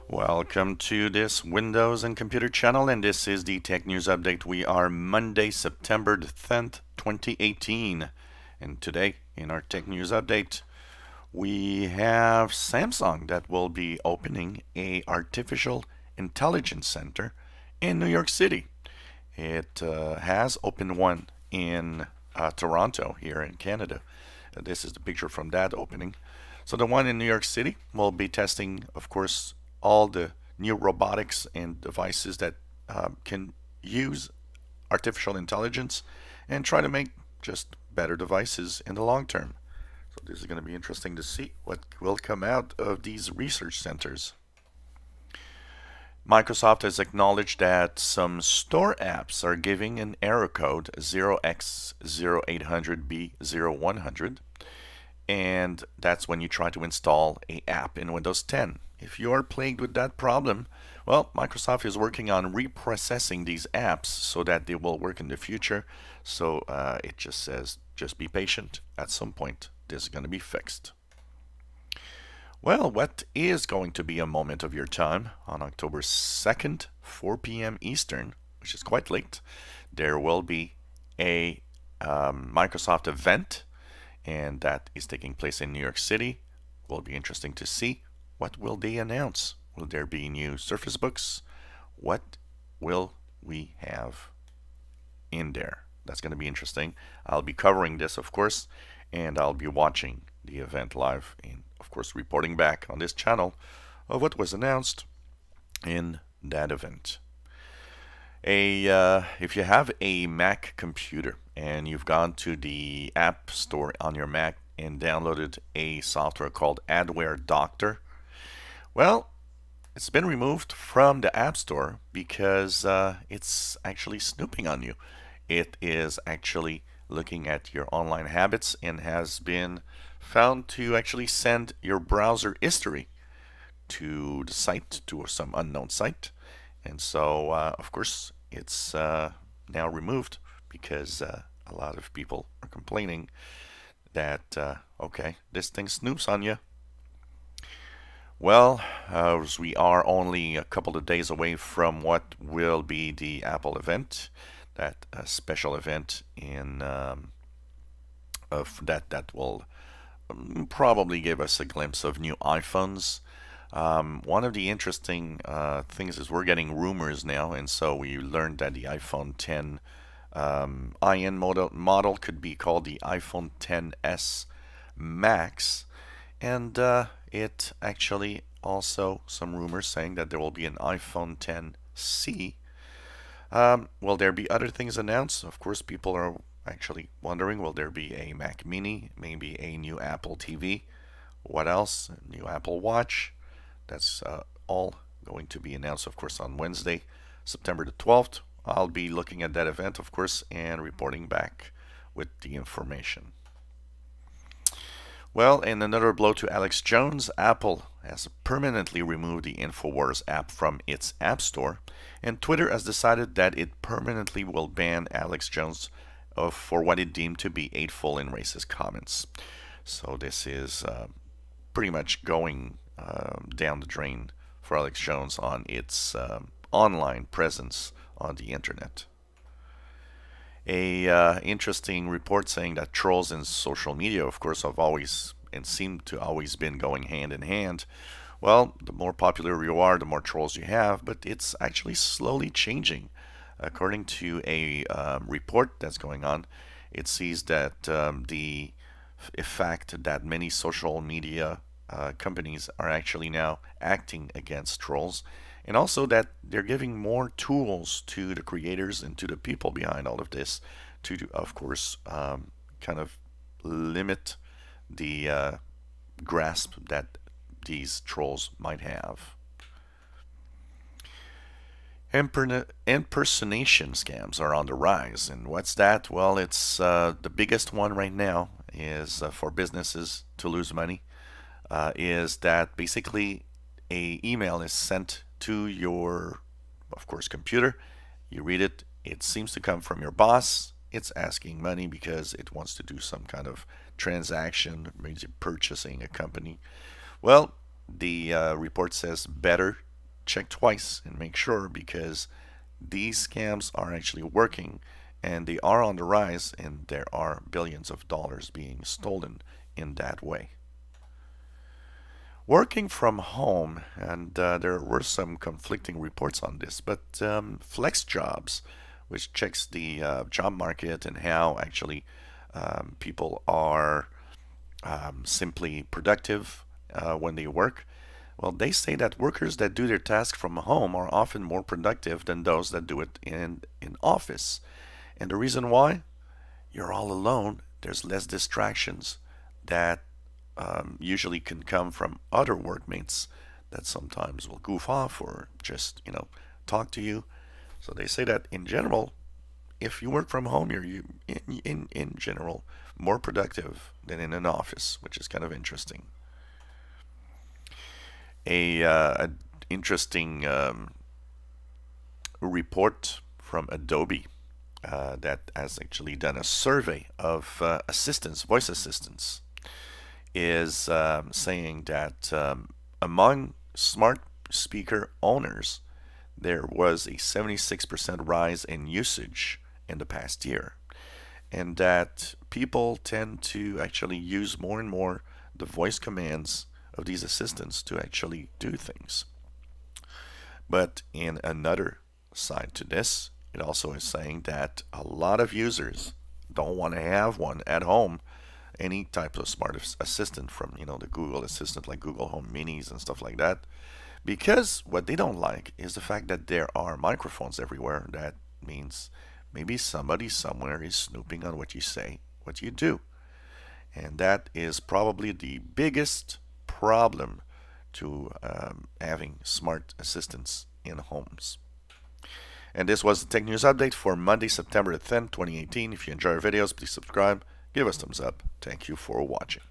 Welcome to this Windows and Computer channel, and this is the Tech News Update. We are Monday, September the 10th, 2018. And today, in our Tech News Update, we have Samsung that will be opening a artificial intelligence center in New York City. It has opened one in Toronto, here in Canada. This is the picture from that opening. So the one in New York City will be testing, of course, all the new robotics and devices that can use artificial intelligence and try to make just better devices in the long term. So this is going to be interesting to see what will come out of these research centers. Microsoft has acknowledged that some store apps are giving an error code 0x0800B0100, and that's when you try to install an app in Windows 10. If you are plagued with that problem, well, Microsoft is working on reprocessing these apps so that they will work in the future. So it just says, just be patient. At some point, this is going to be fixed. Well, what is going to be a moment of your time on October 2nd, 4 p.m. Eastern, which is quite late? There will be a Microsoft event, and that is taking place in New York City. Will be interesting to see. What will they announce? Will there be new Surface Books? What will we have in there? That's going to be interesting. I'll be covering this, of course, and I'll be watching the event live and, of course, reporting back on this channel of what was announced in that event. If you have a Mac computer and you've gone to the App Store on your Mac and downloaded a software called Adware Doctor, well, it's been removed from the App Store because it's actually snooping on you. It is actually looking at your online habits and has been found to actually send your browser history to the site, to some unknown site. And so, of course, it's now removed because a lot of people are complaining that, okay, this thing snoops on you. Well, as we are only a couple of days away from what will be the Apple event, that special event in of that will probably give us a glimpse of new iPhones. One of the interesting things is we're getting rumors now, and so we learned that the iPhone 10 IN model could be called the iPhone 10s Max, and it actually also some rumors saying that there will be an iPhone 10C. Will there be other things announced? Of course, people are actually wondering, will there be a Mac Mini, maybe a new Apple TV? What else? A new Apple Watch. That's all going to be announced, of course, on Wednesday, September the 12th. I'll be looking at that event, of course, and reporting back with the information. Well, in another blow to Alex Jones, Apple has permanently removed the InfoWars app from its App Store, and Twitter has decided that it permanently will ban Alex Jones for what it deemed to be hateful and racist comments. So this is pretty much going down the drain for Alex Jones on its online presence on the internet. A interesting report saying that trolls and social media, of course, have always and seem to always been going hand in hand. Well, the more popular you are, the more trolls you have, but it's actually slowly changing. According to a report that's going on, it sees that the fact that many social media companies are actually now acting against trolls, and also that they're giving more tools to the creators and to the people behind all of this to, of course, kind of limit the grasp that these trolls might have. Impersonation scams are on the rise, and what's that? Well, it's the biggest one right now is for businesses to lose money. Is that basically a email is sent to your, of course, computer. You read it. It seems to come from your boss. It's asking money because it wants to do some kind of transaction, maybe purchasing a company. Well, the report says better check twice and make sure, because these scams are actually working and they are on the rise, and there are billions of dollars being stolen in that way. Working from home, and there were some conflicting reports on this, but Flex Jobs, which checks the job market and how actually people are simply productive when they work. Well, they say that workers that do their task from home are often more productive than those that do it in office. And the reason why? You're all alone. There's less distractions that usually can come from other workmates that sometimes will goof off or just, talk to you. So they say that in general, if you work from home, you're in general more productive than in an office, which is kind of interesting. A interesting report from Adobe that has actually done a survey of assistants, voice assistants, is saying that among smart speaker owners, there was a 76% rise in usage in the past year, and that people tend to actually use more and more the voice commands of these assistants to actually do things. But in another side to this, it also is saying that a lot of users don't want to have one at home, any type of smart assistant from the Google Assistant, like Google Home Minis and stuff like that, because what they don't like is the fact that there are microphones everywhere. That means maybe somebody somewhere is snooping on what you say, what you do, and that is probably the biggest problem to having smart assistants in homes. And this was the Tech News Update for Monday, September 10th, 2018. If you enjoy our videos, please subscribe, give us thumbs up. Thank you for watching.